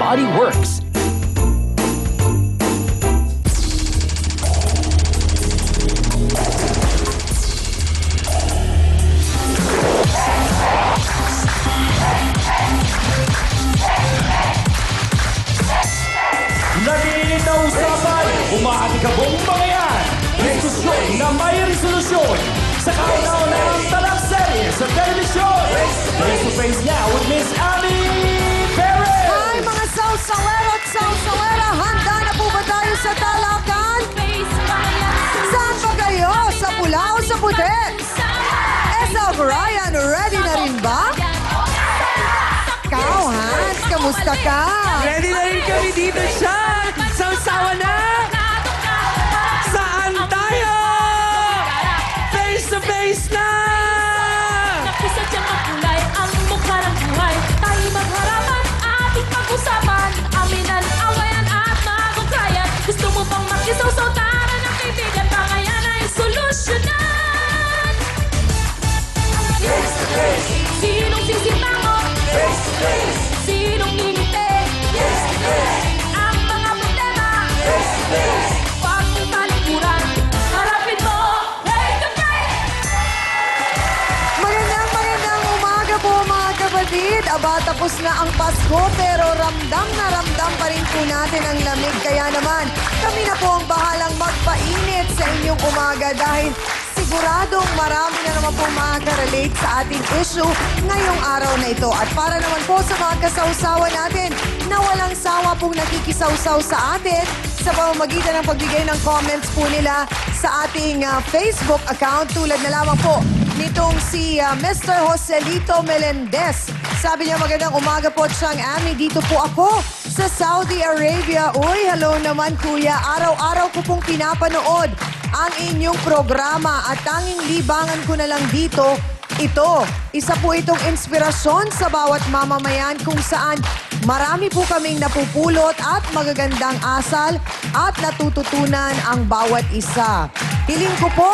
body works. Naginit na usapan, umaatikabong mga yan. Diskusyon na may resolusyon. Sa countdown na ang talakserye sa telebisyon. Face to face now with Miss Abby Perez. Hi mga sawsawero at sawsawera, handa na po ba tayo sa talakan? Saan ba kayo? Sa pula o sa puti? Esa Brian, ready na rin ba? Ikaw, Hans, kamusta ka? Ready na rin kami dito, Sean! Sausawa na! Saan tayo? Face to face na! Sadyang makulay ang mukha ng buhay. Tayo magharapan, ating pag-usapan. Aminan, awayan at magukrayan. Gusto mo bang makisaw-saw? Tara ng kaibigan, pangayan ay solusyonan. Face to face. Sinong sisimango? Face to face. Sinong ngingiti? Face to face. Ang mga problema? Face to face. Huwag mong talikuran. Harapin mo, face to face! Magandang umaga po mga kapatid. Aba, tapos na ang Pasko pero ramdam na ramdam pa rin po natin ang lamig. Kaya naman, kami na po ang bahalang magpainit sa inyong umaga dahil siguradong marami na naman po makaka-relate sa ating issue ngayong araw na ito. At para naman po sa mga kasawsawa natin na walang sawa pong nakikisawsaw sa atin sa pamamagitan ng pagbigay ng comments po nila sa ating Facebook account tulad na lamang po nitong si Mr. Joselito Melendez. Sabi niya, magandang umaga po, Chang Ami. Dito po ako sa Saudi Arabia. Uy, hello naman kuya. Araw-araw ko pong pinapanood ang inyong programa at tanging libangan ko na lang dito. Ito, isa po itong inspirasyon sa bawat mamamayan kung saan marami po kaming napupulot at magagandang asal at natututunan ang bawat isa. Hiling ko po,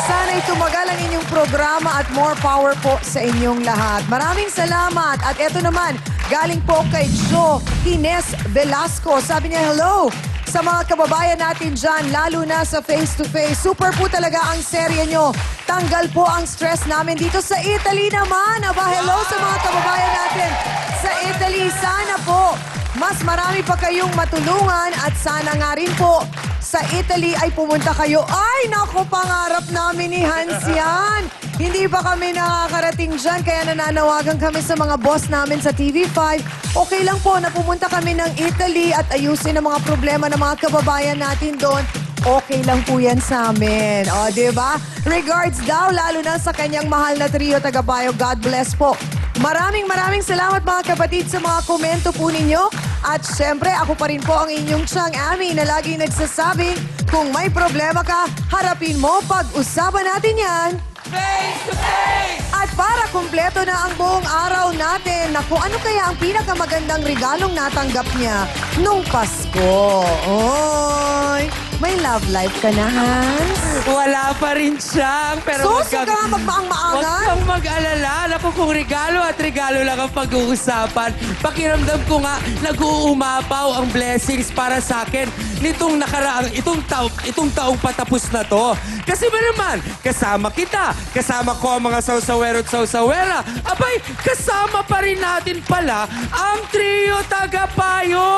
sana'y tumagal ang inyong programa at more power po sa inyong lahat. Maraming salamat. At eto naman, galing po kay Joe Ines Velasco. Sabi niya, hello sa mga kababayan natin dyan, lalo na sa face-to-face. Super po talaga ang serye nyo. Tanggal po ang stress namin dito sa Italy naman. Aba, hello sa mga kababayan natin sa Italy. Sana po mas marami pa kayong matulungan at sana nga rin po sa Italy ay pumunta kayo. Ay, naku, pangarap namin ni Hans yan. Hindi pa kami nakakarating dyan, kaya nananawagan kami sa mga boss namin sa TV5. Okay lang po na pumunta kami ng Italy at ayusin ang mga problema ng mga kababayan natin doon. Okay lang po yan sa amin. O, diba? Regards daw, lalo na sa kanyang mahal na trio tagapayo. God bless po. Maraming salamat mga kapatid sa mga komento po ninyo. At syempre, ako pa rin po ang inyong Chang Ami na laging nagsasabing, kung may problema ka, harapin mo, pag-usapan natin yan. Face to face! At para kumpleto na ang buong araw natin, naku, ano kaya ang pinakamagandang regalong natanggap niya nung Pasko? Oy, may love life ka na, Hans? Wala pa rin siyang, pero Suso ka magmaang-maangan? Huwag kang mag-alala. Naku, kung regalo at regalo lang ang pag-uusapan, pakiramdam ko nga nag-uumapaw ang blessings para sa akin nitong nakaraang, itong taong patapos na to. Kasi ba naman, kasama kita, kasama ko ang mga sawsawero at sawsawera, abay, kasama pa rin natin pala ang trio tagapayo!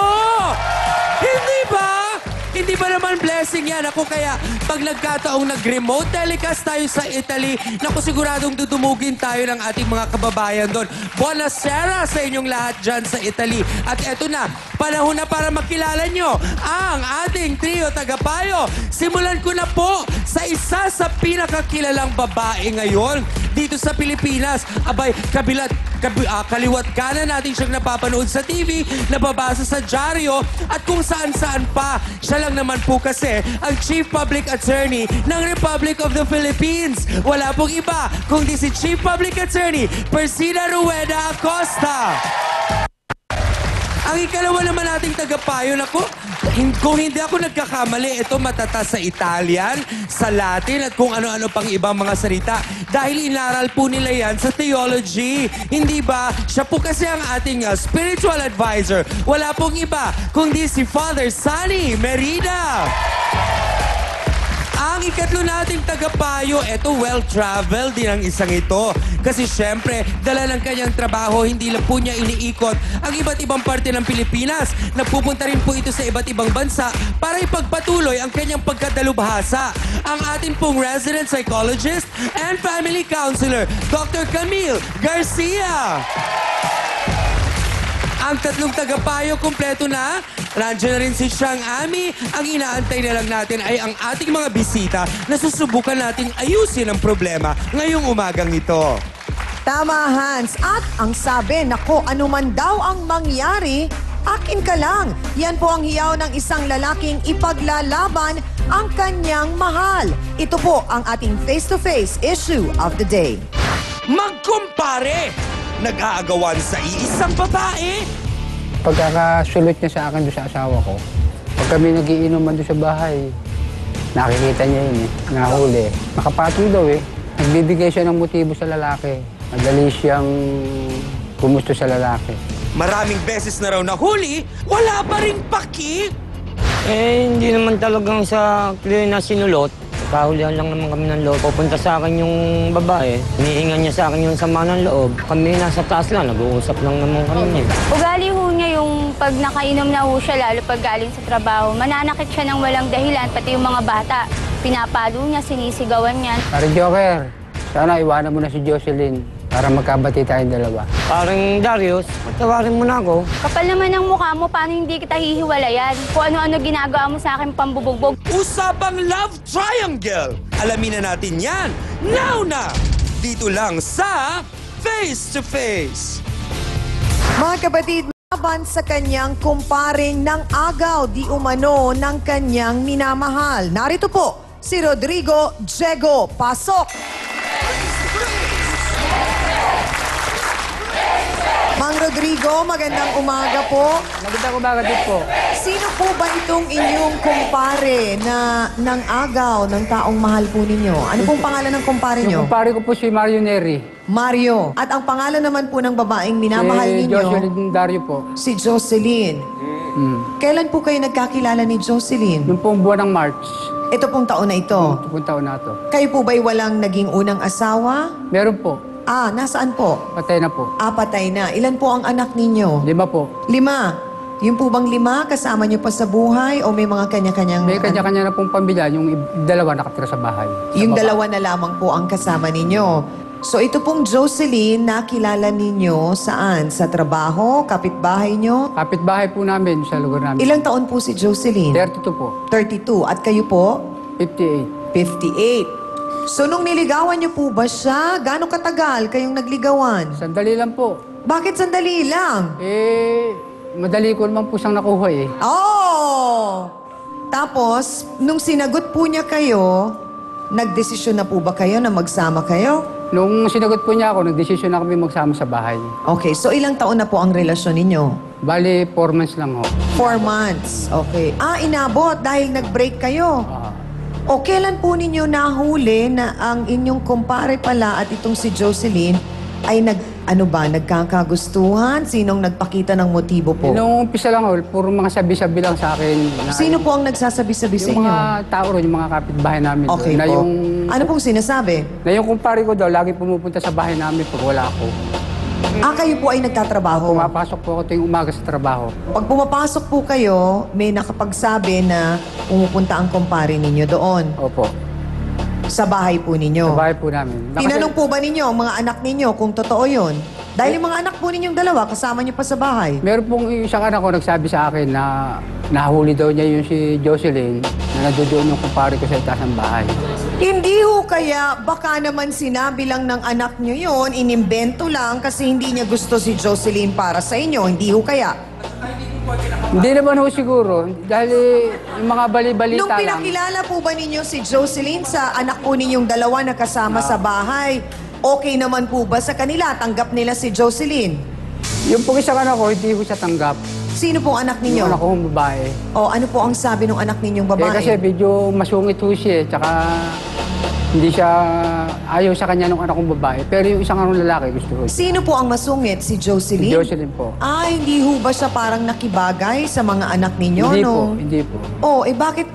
Hindi ba? Hindi ba naman blessing yan? Ako kaya pag nagkataong nag-remote telecast tayo sa Italy, naku siguradong dudumugin tayo ng ating mga kababayan doon. Buonasera sa inyong lahat dyan sa Italy. At eto na, panahon na para makilala nyo ang ating trio tagapayo. Simulan ko na po sa isa sa pinakakilalang babae ngayon dito sa Pilipinas. Abay, kaliwat kanan natin siyang napapanood sa TV, nababasa sa dyaryo, at kung saan-saan pa. Siya lang naman po kasi ang Chief Public Attorney ng Republic of the Philippines. Wala pong iba kundi si Chief Public Attorney Persida Rueda Acosta. Ang ikalawa naman nating tagapayo, naku, kung hindi ako nagkakamali, ito matata sa Italian, sa Latin, at kung ano-ano pang ibang mga salita. Dahil inaral po nila yan sa theology. Hindi ba? Siya po kasi ang ating spiritual advisor. Wala pong iba, kundi si Father Sunny Merida. Ang ikatlo nating tagapayo, eto well-traveled din ang isang ito. Kasi syempre, dala ng kanyang trabaho, hindi lang po niya iniikot ang iba't ibang parte ng Pilipinas. Nagpupunta rin po ito sa iba't ibang bansa para ipagpatuloy ang kanyang pagkadalubhasa. Ang atin pong resident psychologist and family counselor, Dr. Camille Garcia. Ang tatlong tagapayo kumpleto na. Nandiyan na rin si Siang Ami. Ang inaantay na lang natin ay ang ating mga bisita na susubukan nating ayusin ang problema ngayong umagang ito. Tama, Hans. At ang sabi, nako, anuman daw ang mangyari, akin ka lang. Yan po ang hiyaw ng isang lalaking ipaglalaban ang kanyang mahal. Ito po ang ating face-to-face issue of the day. Magkumpare! Nag-aagawan sa iisang babae? Pagkakasulot niya sa akin doon sa asawa ko, pag kami nagiinuman doon sa bahay, nakikita niya yun nahuli. Nakapatong daw nagbibigay siya ng motibo sa lalaki. Madali siyang gumusto sa lalaki. Maraming beses na raw nahuli, wala pa ring paki. Hindi naman talagang sa clear na sinulot. Kahulihan lang naman kami ng loob. Pupunta sa akin yung babae. Hinihingan niya sa akin yung sama ng loob. Kami nasa taas lang, nag-uusap lang naman kami. Ugali ho niya yung pag nakainom na ho siya, lalo pag galing sa trabaho. Mananakit siya ng walang dahilan, pati yung mga bata. Pinapalo niya, sinisigawan niya. Pare Joker, sana iwanan mo na si Jocelyn para magkabati tayong dalawa. Parang Darius, patawarin mo na ako. Kapal naman ang mukha mo, paano hindi kita hihiwalayan? Kung ano-ano ginagawa mo sa akin pambubugbog. Usapang love triangle. Alamin na natin yan. Now na! Dito lang sa Face to Face. Mga kapatid, laban sa kanyang kumparing ng agaw di umano ng kanyang minamahal. Narito po si Rodrigo Diego. Pasok! Mang Rodrigo, magandang umaga po. Magandang umaga din po. Sino po ba itong inyong kumpare na ng agaw ng taong mahal po ninyo? Ano pong pangalan ng kumpare Yung nyo? kumpare ko po si Mario Neri. Mario. At ang pangalan naman po ng babaeng minamahal Si ninyo? Jocelyn Dario po. Si Jocelyn. Kailan po kayo nagkakilala ni Jocelyn? Noong pong buwan ng March, Ito pong taon na ito. itong taon na to. Kayo po ba'y walang naging unang asawa? Meron po. Nasaan po? Patay na po. Patay na. Ilan po ang anak ninyo? 5 po. 5. Yung po bang 5 kasama niyo pa sa buhay o may mga kanya-kanyang... May kanya-kanya na pong pamilya, yung dalawa nakatira sa bahay. Yung Sa baba. dalawa na lamang po ang kasama ninyo. So ito pong Jocelyn, nakilala ninyo saan? Sa trabaho? Kapitbahay nyo? Kapitbahay po namin sa lugar namin. Ilang taon po si Jocelyn? 32 po. 32. At kayo po? 58. 58. So nung niligawan niyo po ba siya, gaano katagal kayong nagligawan? Sandali lang po. Bakit sandali lang? Madali ko naman po siyang nakuha Oh! Tapos, nung sinagot po niya kayo, nagdesisyon na po ba kayo na magsama kayo? Nung sinagot po niya ako, nagdesisyon na kami magsama sa bahay. Okay, so ilang taon na po ang relasyon ninyo? Bali, 4 months lang ho. 4 months. Okay. Inabot dahil nag-break kayo. O kailan po ninyo nahuli na ang inyong kumpare pala at itong si Jocelyn ay nagkakagustuhan? Sinong nagpakita ng motibo po? Nung umpisa lang ho, puro mga sabi-sabi lang sa akin. Sino po ang nagsasabi-sabi sa Yung inyo? mga tao ron, yung mga kapitbahay namin. Okay na po. yung, Ano pong sinasabi? na yung kumpare ko daw, lagi pumupunta sa bahay namin pag wala ako. Kayo po ay nagtatrabaho. Pumapasok po ako tuwing umaga sa trabaho. Pag pumapasok po kayo, may nakapagsabi na pumupunta ang kumpare ninyo doon. Opo. Sa bahay po ninyo. Sa bahay po namin. Tinanong po ba ninyo ang mga anak ninyo kung totoo yun? Dahil yung mga anak po ninyong dalawa, kasama niyo pa sa bahay. Meron pong isang anak ko nagsabi sa akin na nahuli daw niya yung si Jocelyn na nandoon yung kumpare ko sa itaas ng bahay. Hindi ho kaya, baka naman sinabi lang ng anak niyo yun, inimbento lang kasi hindi niya gusto si Jocelyn para sa inyo. Hindi ho kaya. Hindi naman ho siguro. Dahil yung mga bali-balita Nung lang. pinakilala po ba ninyo si Jocelyn sa anak po ninyong dalawa na kasama sa bahay, okay naman po ba sa kanila? Tanggap nila si Jocelyn? Yung pong isang anak ko, hindi ko siya tanggap. Sino pong anak ninyo? Yung anak kong babae. O, ano po ang sabi ng anak ninyong Eh, babae? kasi medyo masungit ho siya, tsaka hindi siya ayaw sa kanya ng anak kong babae. Pero yung isang anong lalaki gusto ko. Sino po ang masungit? Si Jocelyn? Si Jocelyn po. Ah, hindi ho ba siya parang nakibagay sa mga anak ninyo, Hindi no? po, hindi po. Oh, eh bakit?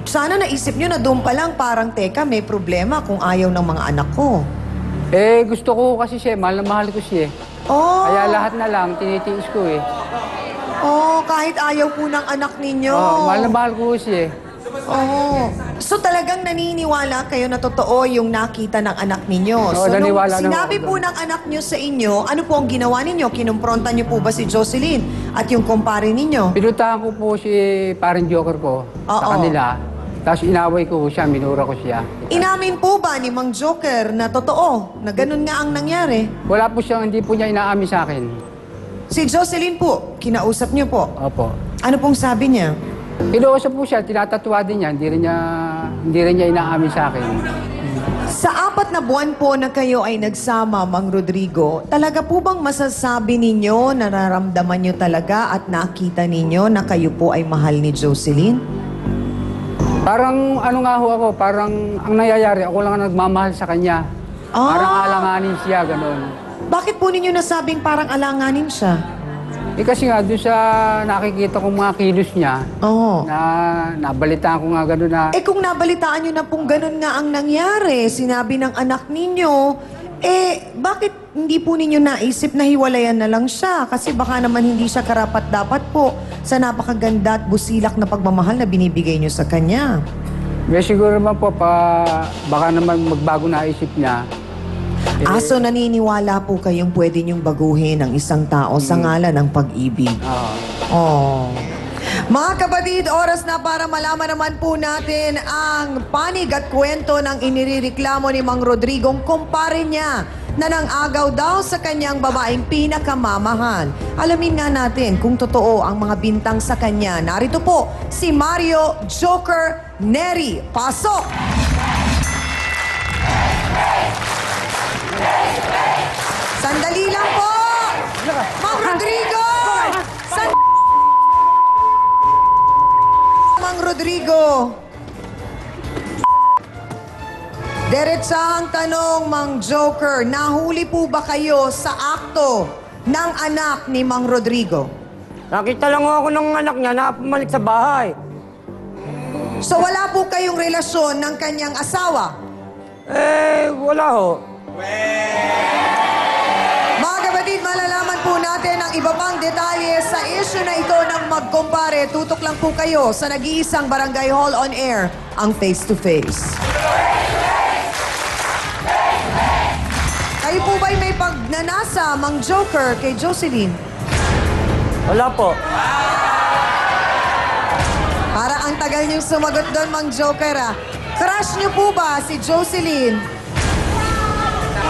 Sana naisip nyo na doon pa lang parang, teka, may problema kung ayaw ng mga anak ko. Eh, gusto ko kasi siya, mahal na mahal ko siya. Oh, Kaya lahat na lang, tinitiis ko eh. oh, kahit ayaw po ng anak ninyo. Oh, mahal na mahal ko siya. Oh. So talagang naniniwala kayo na totoo yung nakita ng anak ninyo. Oo, So nung naniwala naman sinabi ako po doon. ng anak nyo sa inyo, ano po ang ginawa ninyo? Kinumpronta nyo po ba si Jocelyn at yung kumpare ninyo? Pinuntahan ko po si parang joker ko Oo. sa kanila. Tapos inaway ko siya, minura ko siya. Inamin po ba ni Mang Joker na totoo, na ganun nga ang nangyari? Wala po siyang, hindi po niya inaamin sa akin. Si Jocelyn po, kinausap niyo po. Opo. Ano pong sabi niya? Kinuusap po siya, tinatatwa din niya, hindi rin niya inaamin sa akin. Sa 4 na buwan po na kayo ay nagsama, Mang Rodrigo, talaga po bang masasabi ninyo, nararamdaman niyo talaga at nakita ninyo na kayo po ay mahal ni Jocelyn? Parang ano nga ho ako, parang ang nangyayari, ako lang ang nagmamahal sa kanya. Ah. Parang alanganin siya, gano'n. Bakit po ninyo nasabing parang alanganin siya? Eh kasi nga, doon sa nakikita kong mga kilos niya, Oo. na nabalitaan ko nga gano'n na, Eh kung nabalitaan nyo na pong ganun nga ang nangyari, sinabi ng anak ninyo, eh bakit hindi po ninyo naisip na hiwalayan na lang siya? Kasi baka naman hindi siya karapat-dapat po sa napakaganda at busilak na pagmamahal na binibigay nyo sa kanya. may siguro naman po, baka naman magbago na isip niya. So naniniwala po kayong pwede nyong baguhin ang isang tao sa ngalan ng pag-ibig. Oh. Mga kapatid, oras na para malaman naman po natin ang panig at kwento ng inireklamo ni Mang Rodrigong kumpare niya na nang-agaw daw sa kanyang babaeng pinakamamahal. Alamin nga natin kung totoo ang mga bintang sa kanya. Narito po si Mario Joker Neri. Pasok! Sandali lang po! Mang Rodrigo! Mang Rodrigo. Diretsahang tanong, Mang Joker, nahuli po ba kayo sa akto ng anak ni Mang Rodrigo? Nakita lang ako ng anak niya na pumalik sa bahay. So wala po kayong relasyon ng kanyang asawa? Eh, wala ho. Mga kapatid, malalaman po natin ang iba pang detalye sa issue na ito ng magkumpare. Tutok lang po kayo sa nag-iisang Barangay Hall on Air, ang Face to Face. Kayo po ba'y may pagnanasa, Mang Joker, kay Jocelyn? Wala po. Para ang tagal niyong sumagot doon, Mang Joker, ah. Crush niyo po ba si Jocelyn?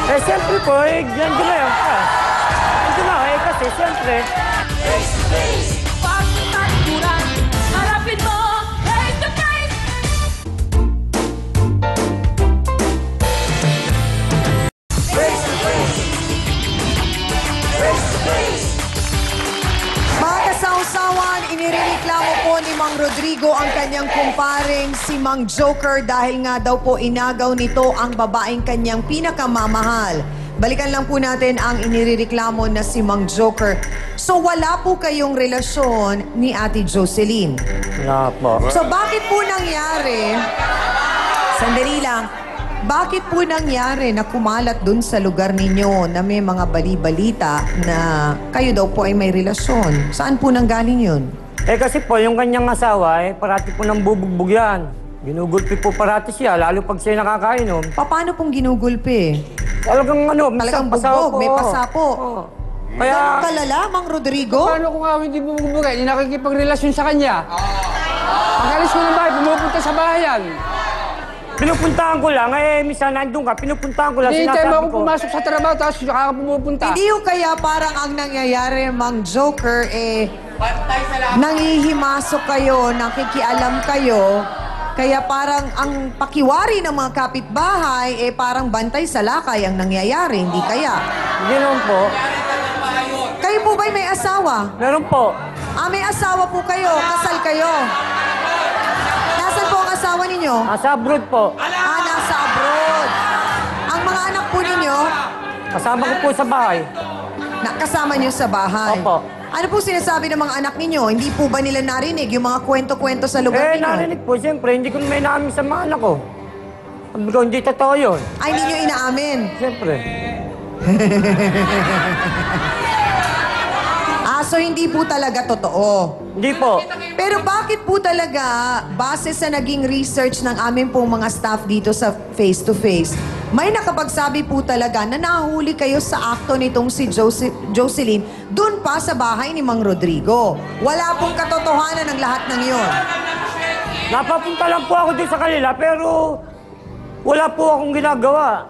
Eh, siyempre po, eh, dyan ko na yun. Ito na, eh, kasi siyempre. Face to face, pag talikuran, harapin mo, face to face. Mga kasawsawan, inireklamo po ni Mang Rodrigo ang kanyang kumparing si Mang Joker dahil nga daw po inagaw nito ang babaeng kanyang pinakamamahal. Balikan lang po natin ang inireklamo na si Mang Joker. So wala po kayong relasyon ni Ate Jocelyn. Wala po. So bakit po nangyari, sandali lang, bakit po nangyari na kumalat dun sa lugar ninyo na may mga bali-balita na kayo daw po ay may relasyon? Saan po nanggaling yun? Eh, kasi po, yung kanyang asawa, eh, parati po nang bubugbog yan. Ginugulpi po parati siya, lalo pag siya nakakainom. Paano pong ginugulpi? Talagang ano, Talagang minsan pasaw bugbog, may pasa po. Oo. Ganun Kaya, kalala, Mang Rodrigo? Paano ko nga hindi bumubugay? Hindi nakikipagrelasyon sa kanya. Pag-alis ko ng bahay, pumupunta sa bahayan. pinupuntahan ko lang, eh, minsan nandun ka, pinupuntahan ko lang, Hindi tayo sinasabi ako ko. pumasok sa trabaho, tapos saka ka pumupunta. Hindi yung kaya parang ang nangyayari, Mang Joker, eh, nangihimasok kayo, nakikialam kayo, kaya parang ang pakiwari ng mga kapitbahay, eh parang bantay sa lakay ang nangyayari, hindi kaya? Hindi naman po. Kayo po ba'y may asawa? Meron po. May asawa po kayo. Kasal kayo. Nasaan po ang asawa ninyo? Sa abroad po. Nasa abroad. Ang mga anak po ninyo, Kasama ko po sa bahay. kasama niyo sa bahay. Opo. Ano po sinasabi ng mga anak ninyo? Hindi po ba nila narinig yung mga kwento-kwento sa lugar ninyo? Narinig po. Siyempre, hindi ko may naamin sa mga anak ko. Sabi ko, hindi totoo yun. Ay, hindi nyo inaamin. Siyempre. So hindi po talaga totoo. Hindi po. Pero bakit po talaga, base sa naging research ng aming pong mga staff dito sa Face to Face, may nakapagsabi po talaga na nahuli kayo sa akto nitong si Jocelyn doon pa sa bahay ni Mang Rodrigo. Wala pong katotohanan ng lahat ng yun. Napapunta lang po ako din sa kanila, pero wala po akong ginagawa.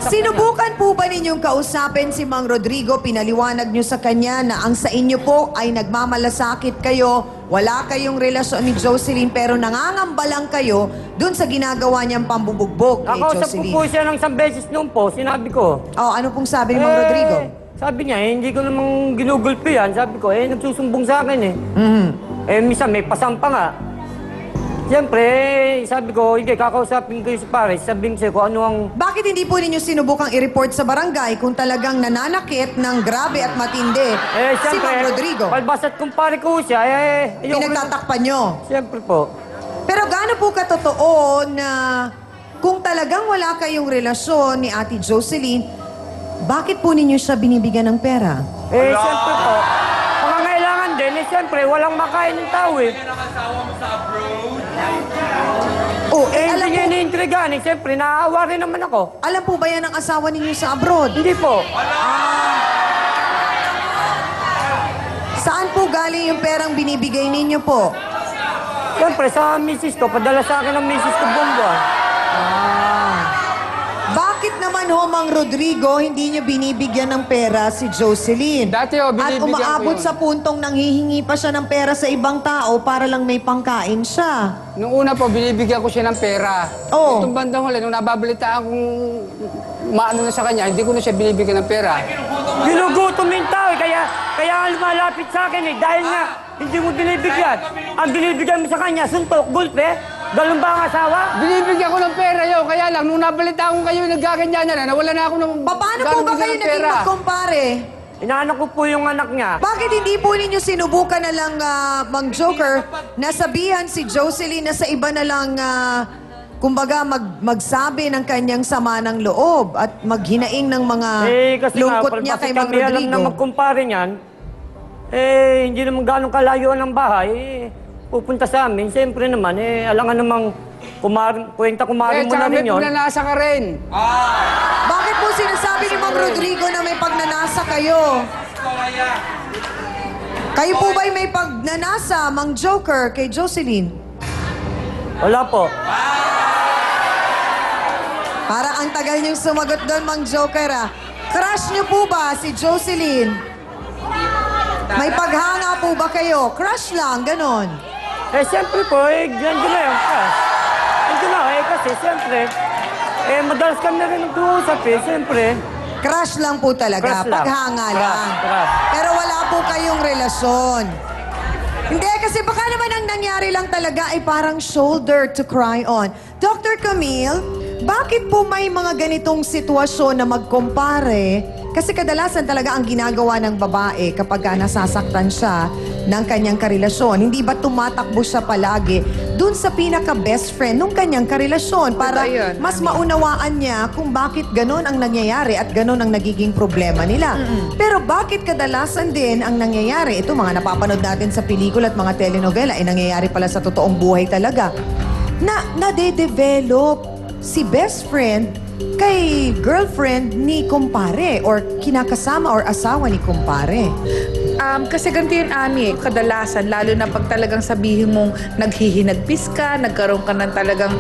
Sinubukan po ba ninyong kausapin si Mang Rodrigo? Pinaliwanag nyo sa kanya na ang sa inyo po ay nagmamalasakit kayo, wala kayong relasyon ni Jocelyn, pero nangangamba lang kayo dun sa ginagawa niyang pambubugbog kay Nakausap ko Jocelyn. po siya ng isang beses noon po, sinabi ko. Ano pong sabi ni Mang Rodrigo? Sabi niya, hindi ko namang ginugulpi yan. Sabi ko, nagsusumbong sa akin eh. Minsan may pasampa nga. Siyempre, sabi ko, hindi, kakausapin ko yung si Pares. Sabihin siya kung ano ang... Bakit hindi po ninyo sinubukang i-report sa barangay kung talagang nananakit ng grabe at matindi si siyempre, Mang Rodrigo? palbasat kumpare ko siya, Pinagtatakpan nyo. Siyempre po. Pero gaano po katotoo na kung talagang wala kayong relasyon ni Ate Jocelyn, bakit po ninyo siya binibigyan ng pera? Siyempre po. Pangangailangan din, siyempre, walang makain ng tao eh. Alam Hindi po, niya iniintrigan eh. Siyempre, naaawa rin naman ako. alam po ba yan ang asawa ninyo sa abroad? Hindi po. Saan po galing yung perang binibigay ninyo po? Siyempre, sa misis ko, padala sa akin ng misis ko buwan. Bakit naman ho, Mang Rodrigo, hindi nyo binibigyan ng pera si Jocelyn? Dati ho, At binibigyan ko umaabot yun. sa puntong nanghihingi pa siya ng pera sa ibang tao para lang may pangkain siya. Nung una po, binibigyan ko siya ng pera. Oo. Itong bandang huli, nung nababalitaan kong maano na sa kanya, hindi ko na siya binibigyan ng pera. Ginugutom yung tao eh. Kaya nga lumalapit sa akin eh. Dahil nga, hindi mo binibigyan. Ang binibigyan mo sa kanya, suntok, gulpe. Ganun ba ang asawa? Binibigyan ko ng pera yun, kaya lang, nung nabalitaan ko kayo nagkaganyan na, nawala na ako ng... Paano po ba kayo naging magkumpare? Inaanak ko po yung anak niya. Bakit hindi po ninyo sinubukan na lang, Mang Joker, na sabihan si Jocelyn na sa iba na lang, kumbaga, magsabi ng kanyang sama ng loob at maghinaing ng mga Kasi lungkot niya kay Mang kami alam na Rodrigo? magkumpare niyan. Hindi naman ganong kalayuan ng bahay. Pupunta sa amin. Siyempre naman, alangan namang kwenta kumarin mo na tsaka may rin yun. pagnanasa ka rin. Bakit po sinasabi ni Mang Rodrigo na may pagnanasa kayo? Kayo po ba'y may pagnanasa, Mang Joker, kay Jocelyn? Wala po. Para ang tagal niyong sumagot doon, Mang Joker, Crush niyo po ba si Jocelyn? May paghanga po ba kayo? Crush lang, ganon. Siyempre po, ganyan na yun. Hindi na, kasi siyempre, madalas kami na rin nag-uusap siyempre. Crush lang po talaga, Crush lang. paghanga Crush, lang. crush. Pero wala po kayong relasyon. Hindi, kasi baka naman ang nangyari lang talaga ay parang shoulder to cry on. Dr. Camille, bakit po may mga ganitong sitwasyon na magkumpare? Kasi kadalasan talaga ang ginagawa ng babae kapag nasasaktan siya ng kanyang karelasyon. Hindi ba tumatakbo siya palagi dun sa pinaka-best friend ng kanyang karelasyon para mas maunawaan niya kung bakit ganon ang nangyayari at ganon ang nagiging problema nila. Pero bakit kadalasan din ang nangyayari? Ito mga napapanood natin sa pelikula at mga telenovela, nangyayari pala sa totoong buhay talaga. Na nade-develop si best friend kay girlfriend ni kumpare or kinakasama or asawa ni kumpare. Kasi ganito yun, Ami, kadalasan, lalo na pag talagang sabihin mong naghihinagpis ka, nagkaroon ka ng talagang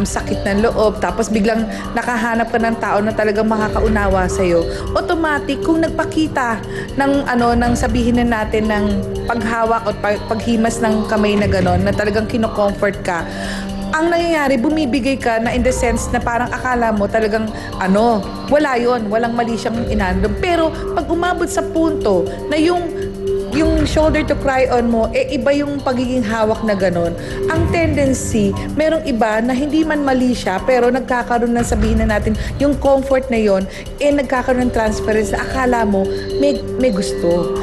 sakit ng loob, tapos biglang nakahanap ka ng tao na talagang makakaunawa sa'yo, automatic, kung nagpakita ng sabihin na natin ng paghawak o paghimas ng kamay na gano'n, na talagang kinocomfort ka, ang nangyayari, bumibigay ka na in the sense na parang akala mo talagang wala yon, walang mali siyang inandam. Pero pag umabot sa punto na yung yung shoulder to cry on mo, iba yung pagiging hawak na ganun. Ang tendency, merong iba na hindi man mali siya, pero nagkakaroon ng sabihin na natin, yung comfort na yon, nagkakaroon ng transference na akala mo may gusto.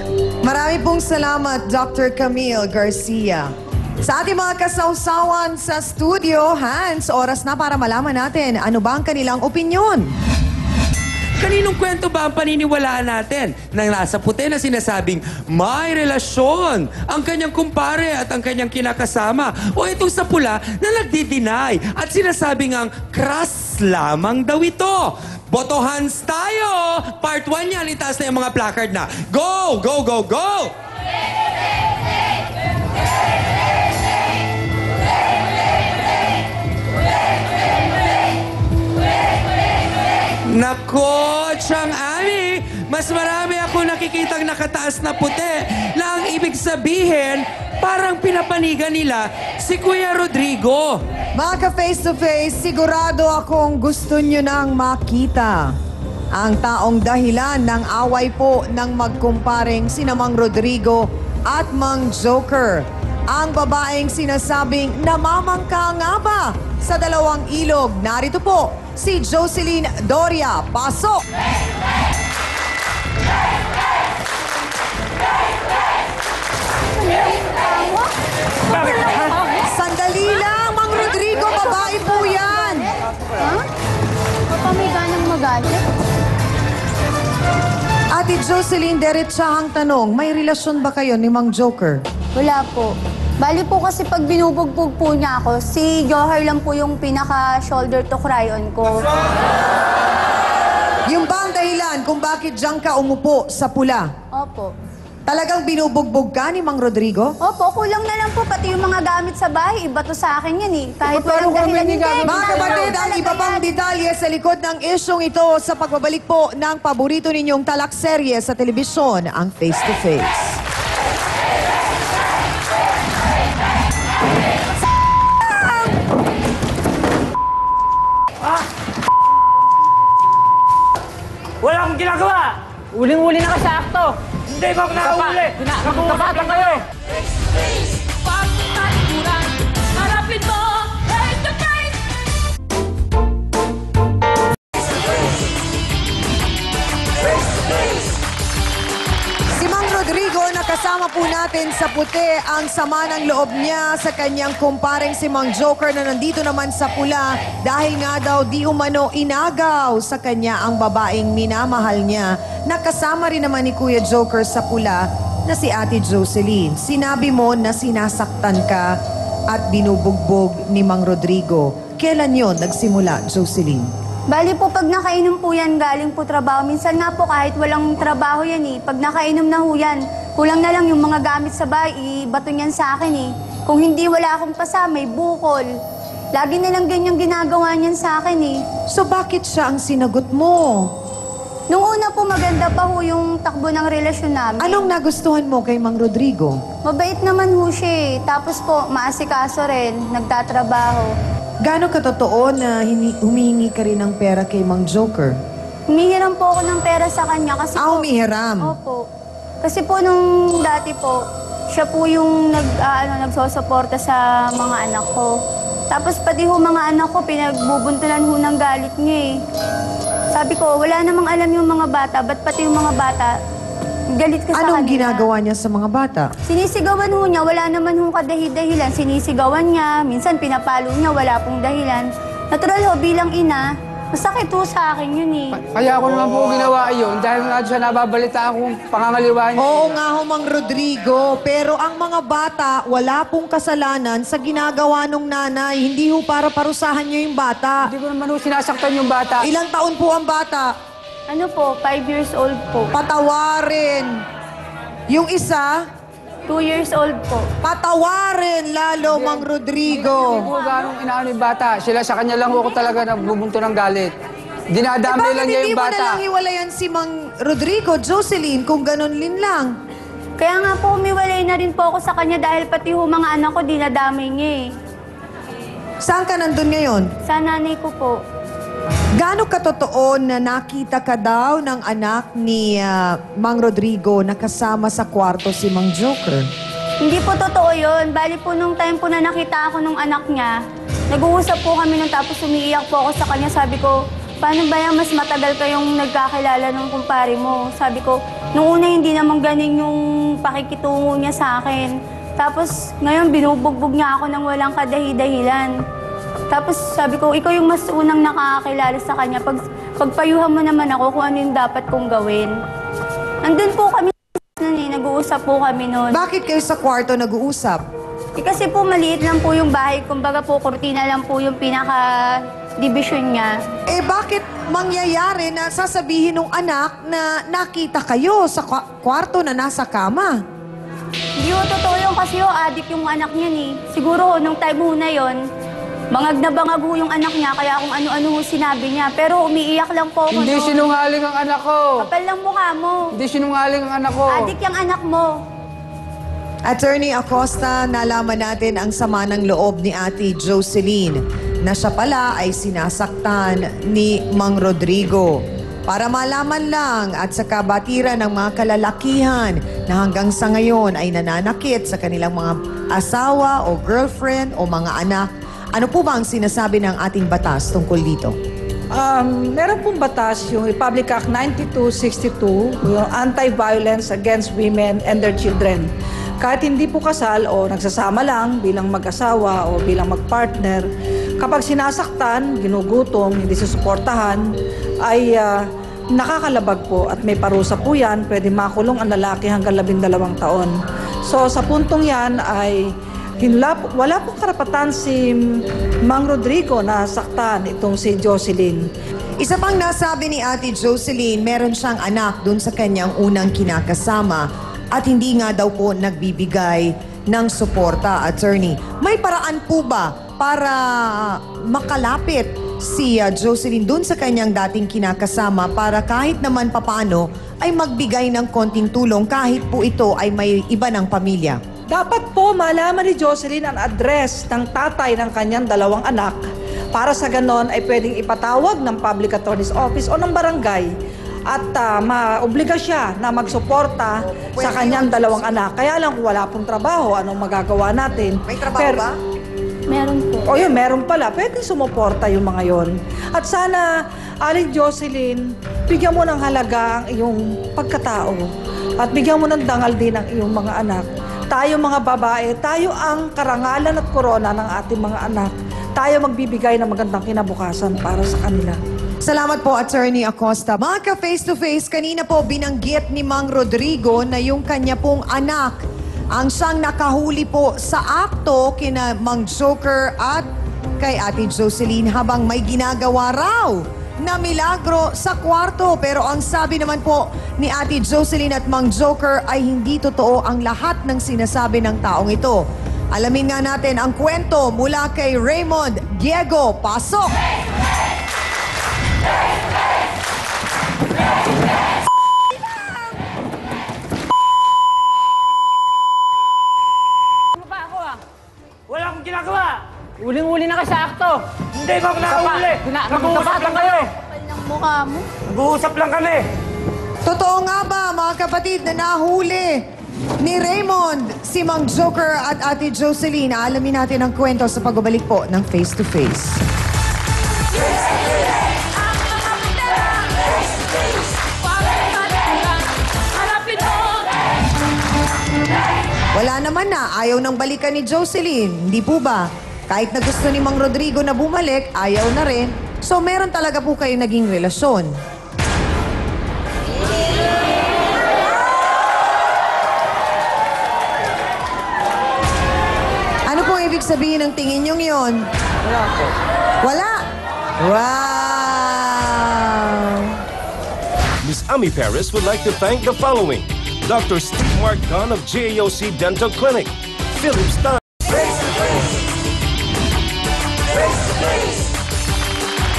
Marami pong salamat, Dr. Camille Garcia. Sa ating mga kasawsawan sa studio, Hans, oras na para malaman natin ano ba ang kanilang opinyon. Kaninong kwento ba ang paniniwalaan natin nang nasa puti na sinasabing may relasyon ang kanyang kumpare at ang kanyang kinakasama? O itong sa pula na nagdi-deny at sinasabing ang crush lamang daw ito? Botohans tayo! Part 1 yan, itaas na yung mga placard na. Go! Go! Go! Go! Nako, Chang Ami, mas marami ako nakikitang nakataas na puti na ang ibig sabihin, parang pinapanigan nila si Kuya Rodrigo. Mga ka-face-to-face, sigurado akong gusto nyo nang makita ang taong dahilan ng away po ng magkumparing sina Mang Rodrigo at Mang Joker. Ang babaeng sinasabing namamangka nga ba sa dalawang ilog. Narito po si Jocelyn Doria. Pasok! Sandali lang, Mang Rodrigo, babae po yan. Ha? Papamiga ng magalit? Ate Jocelyn, diretsahang tanong, may relasyon ba kayo ni Mang Joker? Wala po. Bali po kasi pag binubugbog po niya ako, si Johar lang po yung pinaka-shoulder to cry on ko. Yung ba ang dahilan kung bakit diyan ka umupo sa pula? Opo. Talagang binubugbog ka ni Mang Rodrigo? Opo, kulang na lang po. Pati yung mga gamit sa bahay, iba to sa akin yan eh. Kahit walang dahilan hindi. Mga kapatid, ang iba pang detalye sa likod ng isyong ito sa pagbabalik po ng paborito ninyong talakserye sa telebisyon, ang Face to Face. Wala akong ginagawa! Uling-uli na ka sa akto! Hindi ko ako nakahuli! Nakapagkapatan kayo! Pagkaturan, harapin mo, face to face. Si Mang Rodrigo, nakasama po natin sa puti ang sama ng loob niya sa kanyang kumparing si Mang Joker na nandito naman sa pula dahil nga daw di umano inagaw sa kanya ang babaeng minamahal niya. Nakasama rin naman ni Kuya Joker sa pula na si Ate Jocelyn. Sinabi mo na sinasaktan ka at binubugbog ni Mang Rodrigo. Kailan yon nagsimula, Jocelyn? Bali po, pag nakainom po yan, galing po trabaho. Minsan nga po, kahit walang trabaho yan eh. Pag nakainom na ho yan, kulang na lang yung mga gamit sa bahay, ibato niyan sa akin eh. Kung hindi wala akong pasa, may bukol. Lagi na lang ganyang ginagawa niyan sa akin eh. So bakit siya ang sinagot mo? Nung una po, maganda pa ho yung takbo ng relasyon namin. Anong nagustuhan mo kay Mang Rodrigo? Mabait naman ho siya eh. Tapos po, maasikaso rin, nagtatrabaho. Gaano katotoo na humihingi ka rin ng pera kay Mang Joker? Humihiram po ako ng pera sa kanya kasi po... Humihiram? Opo. Kasi po nung dati po, siya po yung nagsosuporta sa mga anak ko. Tapos pati ho mga anak ko, pinagbubuntulan ho ng galit niya eh. Sabi ko, wala namang alam yung mga bata, ba't pati yung mga bata, galit ka sa kanila. Anong ginagawa niya sa mga bata? Sinisigawan ho niya, wala naman hong kadahi-dahilan. Sinisigawan niya, minsan pinapalo niya, wala pong dahilan. Natural ho, bilang ina, masakit ho sa akin yun eh. Kaya ako naman po ginawa yun dahil nga siya nababalita akong pangangaliwa niya. Oo nga ho, Mang Rodrigo, pero ang mga bata, wala pong kasalanan sa ginagawa ng nanay. Hindi ho para parusahan niyo yung bata. Hindi ko naman ho sinasaktan yung bata. Ilang taon po ang bata? Ano po, 5 years old po. Patawarin. Yung isa, 2 years old po. patawarin lalo, Mang Rodrigo. Hindi ko ganong inaano yung bata. Sila sa kanya lang ako talaga nagbubunto ng galit. Dinadamay lang niya Bakit hindi yung mo na bata. lang hiwalayan si Mang Rodrigo, Jocelyn, kung ganun din lang? Kaya nga po, umiwalay na rin po ako sa kanya dahil pati ho mga anak ko dinadamay niya eh. Saan ka nandun ngayon? Sa nanay ko po. Gaano katotoo na nakita ka daw ng anak ni Mang Rodrigo na kasama sa kwarto si Mang Joker? Hindi po totoo yun. Bali po nung time po na nakita ako nung anak niya, nag-uusap po kami nun tapos umiiyak po ako sa kanya. Sabi ko, paano ba yan mas matagal kayong nagkakilala ng kumpare mo? Sabi ko, nung una hindi naman ganun yung pakikitungo niya sa akin. Tapos ngayon binubugbog niya ako ng walang kadahi-dahilan. Tapos sabi ko, ikaw yung mas unang nakakakilala sa kanya. Pagpayuhan mo naman ako kung ano yung dapat kong gawin. Andun po kami nun eh, nag-uusap po kami nun. Bakit kayo sa kwarto nag-uusap? Kasi po maliit lang po yung bahay. Kumbaga po, kurtina lang po yung pinaka-division niya. Bakit mangyayari na sasabihin ng anak na nakita kayo sa kwarto na nasa kama? Hindi ko totoo yun kasi adik yung anak niya ni. Siguro nung time ho na yun, bangag na bangag ho yung anak niya, kaya kung ano-ano ho sinabi niya. Pero umiiyak lang po ako. Hindi sinungaling ang anak ko. Kapal lang mukha mo. Hindi sinungaling ang anak ko. Adik yung anak mo. Attorney Acosta, nalaman natin ang sama ng loob ni Ate Jocelyn na siya pala ay sinasaktan ni Mang Rodrigo. Para malaman lang at sa kabatiran ng mga kalalakihan na hanggang sa ngayon ay nananakit sa kanilang mga asawa o girlfriend o mga anak, ano po ba ang sinasabi ng ating batas tungkol dito? Meron pong batas, yung Republic Act 9262, yung Anti-Violence Against Women and Their Children. Kahit hindi po kasal o nagsasama lang bilang mag-asawa o bilang mag-partner, kapag sinasaktan, ginugutom, hindi susuportahan, ay nakakalabag po at may parusa po yan, pwede makulong ang lalaki hanggang 12 taon. So sa puntong yan ay wala pong karapatan si Mang Rodrigo na saktan itong si Jocelyn. Isa pang nasabi ni Ate Jocelyn, meron siyang anak dun sa kanyang unang kinakasama at hindi nga daw po nagbibigay ng suporta, attorney. May paraan po ba para makalapit si Jocelyn dun sa kanyang dating kinakasama para kahit naman papano ay magbigay ng konting tulong kahit po ito ay may iba ng pamilya? Dapat po malaman ni Jocelyn ang address ng tatay ng kanyang 2 anak para sa ganon ay pwedeng ipatawag ng Public Attorney's Office o ng barangay at maobliga siya na magsuporta sa kanyang 2 anak. Kaya lang kung wala pong trabaho, anong magagawa natin? May trabaho ba? Meron po. O yun, meron pala. Pwedeng sumuporta yung mga yon. At sana, Aling Jocelyn, bigyan mo ng halaga ang iyong pagkatao. At bigyan mo ng dangal din ang iyong mga anak. Tayo mga babae, tayo ang karangalan at korona ng ating mga anak. Tayo magbibigay ng magandang kinabukasan para sa kanila. Salamat po, Attorney Acosta. Mga ka-face-to-face, kanina po binanggit ni Mang Rodrigo na yung kanya pong anak ang siyang nakahuli po sa akto kina Mang Joker at kay Ate Jocelyn habang may ginagawa raw na milagro sa kwarto. Pero ang sabi naman po ni Ate Jocelyn at Mang Joker ay hindi totoo ang lahat ng sinasabi ng taong ito. Alamin nga natin ang kwento mula kay Raymond Diego. Pasok! Wala akong ginagawa! Uling-uli na kayo sa akto! Hindi ko ako nakahuli! Nag-uusap lang kayo! Kapal ng mukha mo. Nag-uusap lang kami! Totoo nga ba, mga kapatid, na nahuli ni Raymond si Mang Joker at Ate Jocelyn? Alamin natin ang kwento sa pagbabalik po ng Face to Face. Wala naman na, ayaw nang balikan ni Jocelyn. Hindi po ba? Kahit na gusto ni Mang Rodrigo na bumalik, ayaw na rin. So meron talaga po kayo naging relasyon. Ano po ibig sabihin ng tingin niyong yon? Wala po. Wala? Wow! Miss Ami Paris would like to thank the following: Dr. Steve Mark Gunn of JAOC Dental Clinic, Philip Stein.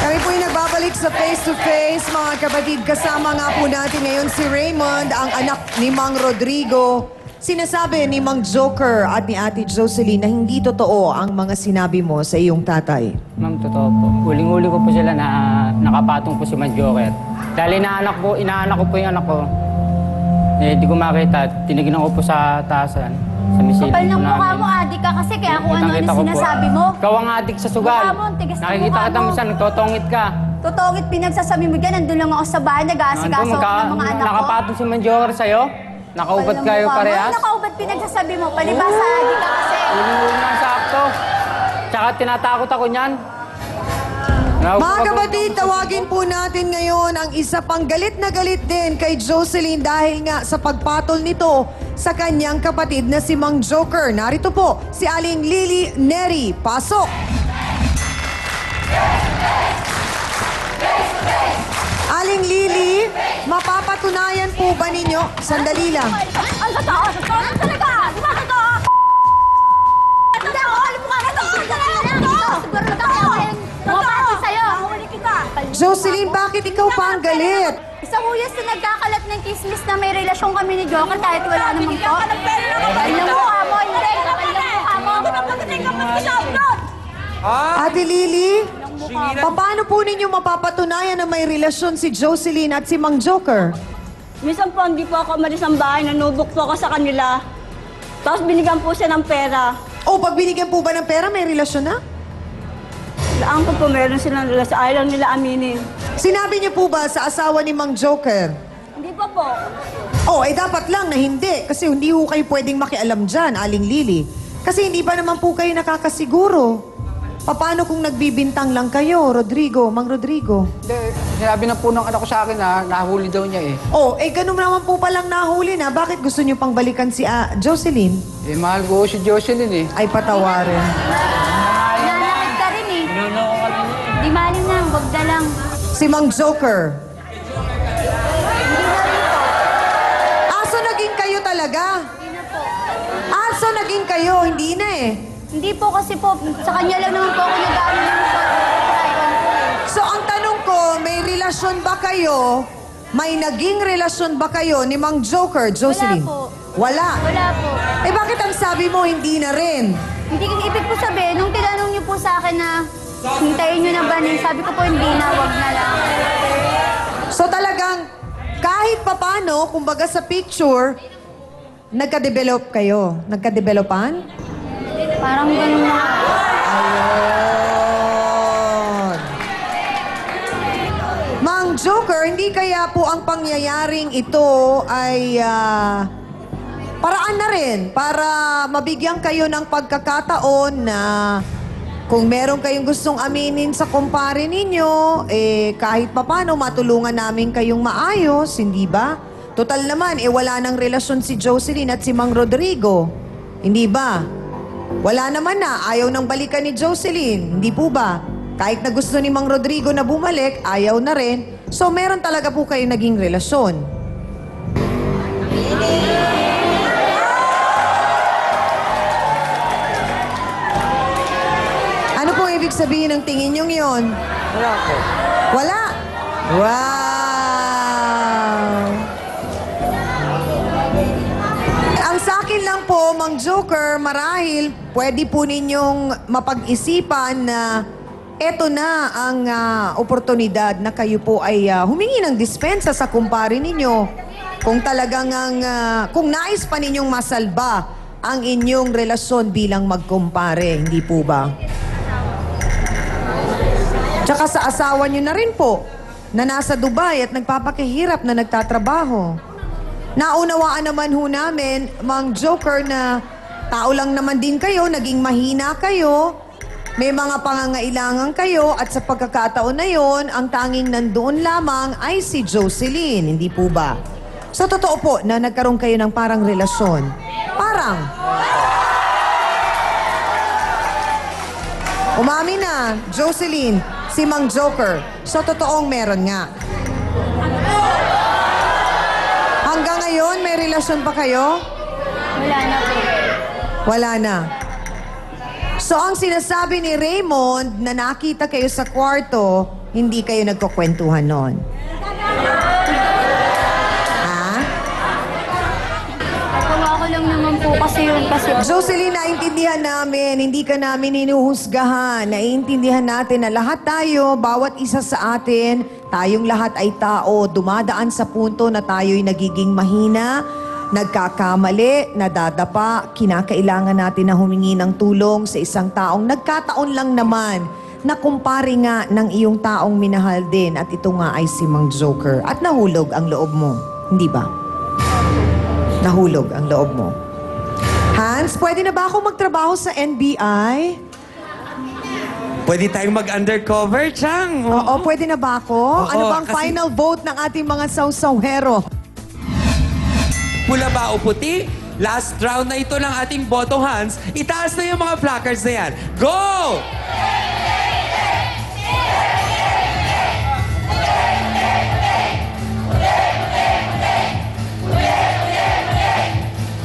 Kami po yung nagbabalik sa face-to-face, mga kapatid. Kasama nga po natin ngayon si Raymond, ang anak ni Mang Rodrigo. Sinasabi ni Mang Joker at ni Ate Jocelyn na hindi totoo ang mga sinabi mo sa iyong tatay. Ma'am, totoo po. Huling-huli ko po sila na nakapatong po si Mang Joker. Dahil inaanak ko po yung anak ko. Eh, di ko makita. Tinignan ko po sa taasan. Sa misilin Kapal ng po mukha namin. mo, adik ka kasi kaya kung ano Kitang-kita ko po. sinasabi mo. Ikaw ang adik sa sugal. Mukha mo, ang tigas ng Nakikita mukha kita mo. minsan, nagtotongit ka. Totoongit pinagsasabi mo dyan, nandun lang ako sa bahay, nag-aasikaso ako ng mga anak ko. Nakapatong si Mang Joker sa'yo? Nakaubat Kapal ng kayo mukha mo. parehas? Ano nakaubat pinagsasabi mo? Palibasa, adik ka kasi. Huling-huli na sakto. Tsaka tinatakot ako niyan. Mga kapatid, tawagin po natin ngayon ang isa pang galit na galit din kay Jocelyn dahil nga sa pagpatol nito sa kanyang kapatid na si Mang Joker. Narito po si Aling Lily Neri. Pasok! Aling Lily, mapapatunayan po ba ninyo? Sandali lang. Ang totoo talaga! Di ba totoo? Hindi ako, alam mo ka, totoo! Siguro totoo! Mapati sa'yo! Mahuli kita! Jocelyn, bakit ikaw pa ang galit? Isang uyas na nagkakalat ng kismis na may relasyon kami ni Joker kahit wala namang to. Kapal ng mukha mo, hindi! Kapal ng mukha mo! Ate Lily, paano po ninyo mapapatunayan na may relasyon si Jocelyn at si Mang Joker? Minsan po, hindi po ako umalis ng bahay, nanubok po ako sa kanila. Tapos binigyan po siya ng pera. O, pag binigyan po ba ng pera, may relasyon na? Laan ko po, meron silang relasyon. Ayaw lang nila aminin. Sinabi niyo po ba sa asawa ni Mang Joker? Hindi pa po. Oh, dapat lang na hindi. Kasi hindi po kayo pwedeng makialam dyan, Aling Lily. Kasi hindi pa naman po kayo nakakasiguro. Paano kung nagbibintang lang kayo, Rodrigo, Mang Rodrigo? Hindi, sinabi na po ng anak ko sa akin na nahuli daw niya eh. Oh, ganun naman po palang nahuli na. Bakit gusto niyo pang balikan si Jocelyn? Eh, mahal ko si Jocelyn eh. Ay, patawarin. Nanakit ka rin eh. Di malin lang, wag na lang. Si Mang Joker. Aso naging kayo talaga? Hindi na po. Aso naging kayo, hindi na eh. Hindi po kasi po, sa kanya lang naman po ako nag-ano ng So ang tanong ko, may relasyon ba kayo? May naging relasyon ba kayo ni Mang Joker, Jocelyn? Wala po. Wala? Wala po. Bakit ang sabi mo hindi na rin? Hindi ko ibig po sabihin, nung tinanong niyo po sa akin na hintayin niyo na ba, sabi ko po hindi na, wag na lang. So talagang kahit papano, kumbaga sa picture, nagka-develop kayo? Nagka-developan? Parang ganun na. Ayun. Mang Joker, hindi kaya po ang pangyayaring ito ay paraan na rin para mabigyan kayo ng pagkakataon na kung meron kayong gustong aminin sa kumpare ninyo, kahit papano matulungan namin kayong maayos, hindi ba? Total naman, wala nang relasyon si Jocelyn at si Mang Rodrigo. Hindi ba? Wala naman na, ayaw nang balikan ni Jocelyn, hindi po ba? Kahit na gusto ni Mang Rodrigo na bumalik, ayaw na rin. So meron talaga po kayo naging relasyon. Ano po ibig sabihin ng tingin niyong yon? Wala po. Wala? Wow! Ang sa akin lang po, Mang Joker, marahil pwede po ninyong mapag-isipan na eto na ang oportunidad na kayo po ay humingi ng dispensa sa kumpare ninyo. Kung talagang kung nais pa ninyong masalba ang inyong relasyon bilang magkumpare, hindi po ba? Tsaka sa asawa nyo na rin po, na nasa Dubai at nagpapakihirap na nagtatrabaho. Naunawaan naman ho namin, Mang Joker, na tao lang naman din kayo, naging mahina kayo, may mga pangangailangan kayo, at sa pagkakataon na yon, ang tanging nandoon lamang ay si Jocelyn, hindi po ba? So totoo po na nagkaroon kayo ng parang relasyon. Parang. Umami na, Jocelyn, si Mang Joker. So totoong meron nga. Hanggang ngayon, may relasyon pa kayo? Wala na po. Wala na. So ang sinasabi ni Raymond na nakita kayo sa kwarto, hindi kayo nagkukwentuhan noon. Ha? Nagawa ko lang ng kasi yun. Kasi Jocelyn, naiintindihan namin, hindi ka namin hinuhusgahan. Naiintindihan natin na lahat tayo, bawat isa sa atin, tayong lahat ay tao, dumadaan sa punto na tayo'y nagiging mahina, nagkakamali, nadadapa, kinakailangan natin na humingi ng tulong sa isang taong nagkataon lang naman na kumpare nga ng iyong taong minahal din at ito nga ay si Mang Joker at nahulog ang loob mo, hindi ba? Nahulog ang loob mo. Hans, pwede na ba ako magtrabaho sa NBI? Pwede tayong mag-undercover, Chang. Oo, pwede na ba ako? Oo, Ano bang kasi- final vote ng ating mga sawsawhero? Pula ba o puti? Last round na ito ng ating boto, Hans. Itaas na yung mga placards na yan. Go!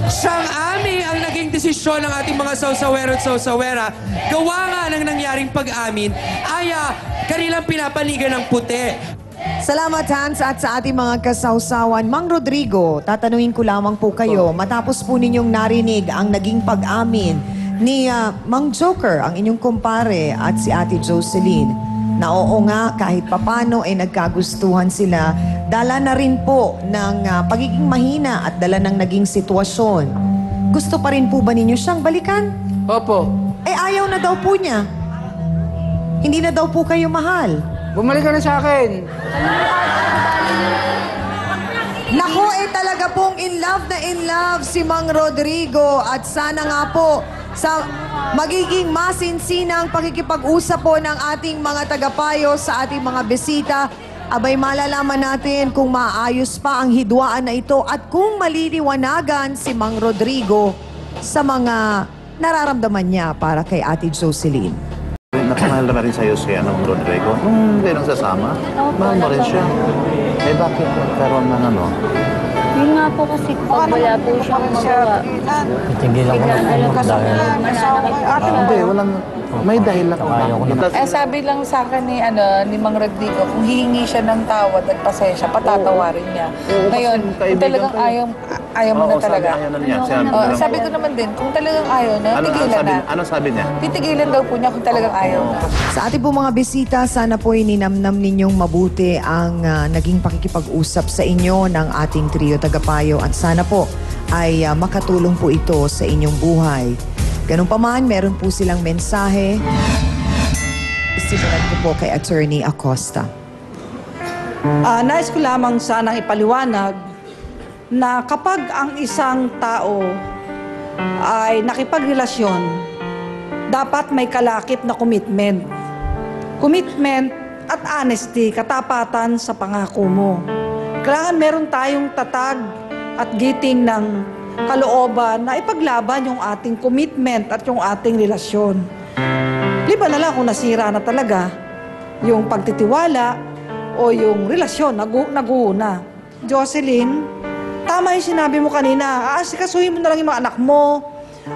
Siyang Ami ang naging desisyon ng ating mga sawsawero at sawsawera. Gawa nga ng nangyaring pag-amin ay kanilang pinapanigan ng puti. Salamat, Hans, at sa ating mga kasawsawan. Mang Rodrigo, tatanungin ko lamang po kayo, matapos po ninyong narinig ang naging pag-amin ni Mang Joker, ang inyong kumpare, at si Ate Jocelyn, na oo nga, kahit papano ay nagkagustuhan sila, dala na rin po ng pagiging mahina at dala ng naging sitwasyon. Gusto pa rin po ba ninyo siyang balikan? Opo. Eh, ayaw na daw po niya. Hindi na daw po kayo mahal. Bumalik ka na sa akin. Naku, talaga pong in love si Mang Rodrigo at sana nga po sa magiging masinsinang pakikipag-usap po ng ating mga tagapayo sa ating mga bisita, abay malalaman natin kung maayos pa ang hidwaan na ito at kung maliliwanagan si Mang Rodrigo sa mga nararamdaman niya para kay Ate Jocelyn. Nakamahal na rin sa'yo si Rodrigo. Nung kayo nagsasama, mahal mo rin siya. Eh bakit nagkaroon ng ano? yun nga po kasi pag wala po siyang magawa. Tigilan ko na po dahil... Hindi, walang... May dahilan ako. Sabi lang sa akin ni Mang Rodrigo, kung hihingi siya ng tawad at pasensya, patatawarin niya. Ngayon, kung talagang ayaw mo na talaga. Sabi ko naman din, kung talagang ayaw na, tigilan na. Ano sabi niya? Titigilan daw po niya kung talagang ayaw na. Sa ating po mga bisita, sana po ininamnam ninyong mabuti ang naging pakikipag-usap sa inyo ng ating trio tagapayo at sana po ay makatulong po ito sa inyong buhay. Ganun pa man, meron po silang mensahe. Simulan ko po kay Attorney Acosta. Nais ko lamang sanang ipaliwanag na kapag ang isang tao ay nakipagrelasyon, dapat may kalakip na commitment. Commitment at honesty, katapatan sa pangako mo. Kailangan meron tayong tatag at giting ng kalooban na ipaglaban yung ating commitment at yung ating relasyon. Liban na lang kung nasira na talaga yung pagtitiwala o yung relasyon, naguuna. Jocelyn, tama yung sinabi mo kanina, aasikasuhin mo na lang yung mga anak mo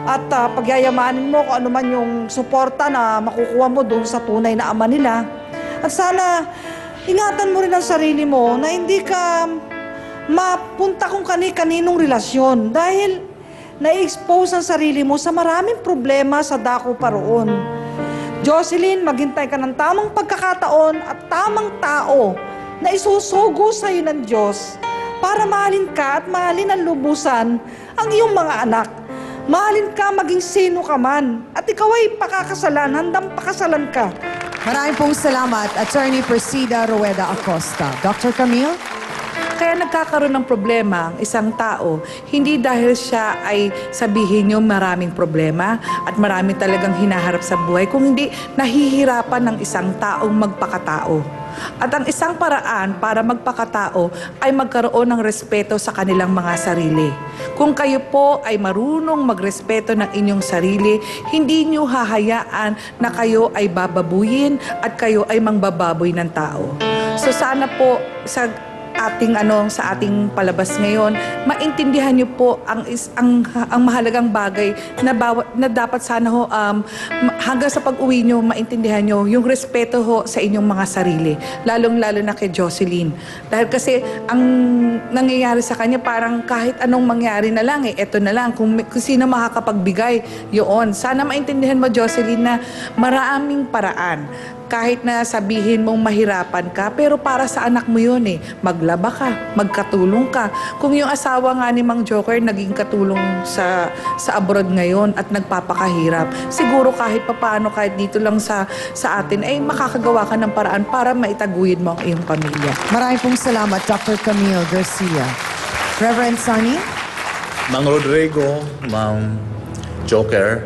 at pagyayamanin mo kung ano man yung suporta na makukuha mo doon sa tunay na ama nila. At sana, ingatan mo rin ang sarili mo na hindi ka mapunta kung kani-kaninong relasyon dahil na-expose ang sarili mo sa maraming problema sa dako pa roon. Jocelyn, maghintay ka ng tamang pagkakataon at tamang tao na isusugo sa iyo ng Diyos para mahalin ka at mahalin ang lubusan ang iyong mga anak. Mahalin ka maging sino ka man at ikaw ay pakakasalan, handang pakasalan ka. Maraming pong salamat, Attorney Persida Rueda Acosta. Dr. Camille? Kaya nagkakaroon ng problema ang isang tao, hindi dahil siya ay sabihin niyo maraming problema at marami talagang hinaharap sa buhay, kung hindi nahihirapan ng isang taong magpakatao. At ang isang paraan para magpakatao ay magkaroon ng respeto sa kanilang mga sarili. Kung kayo po ay marunong magrespeto ng inyong sarili, hindi niyo hahayaan na kayo ay bababuyin at kayo ay mangbababoy ng tao. So sana po sa ating palabas ngayon, maintindihan niyo po ang mahalagang bagay na dapat sana hanggang sa pag-uwi nyo, maintindihan nyo yung respeto ho sa inyong mga sarili. Lalong-lalo na kay Jocelyn. Dahil kasi ang nangyayari sa kanya, parang kahit anong mangyari na lang, eto na lang, kung sino makakapagbigay, yun. Sana maintindihan mo, Jocelyn, na maraming paraan. Kahit na sabihin mong mahirapan ka, pero para sa anak mo yun Maglaba ka, magkatulong ka. Kung yung asawa nga ni Mang Joker naging katulong sa abroad ngayon at nagpapakahirap, siguro kahit papaano, kahit dito lang sa atin, ay makakagawa ka ng paraan para maitaguyod mo ang iyong pamilya. Maraming pong salamat, Dr. Camille Garcia. Reverend Sonny? Mang Rodrigo, Mang Joker,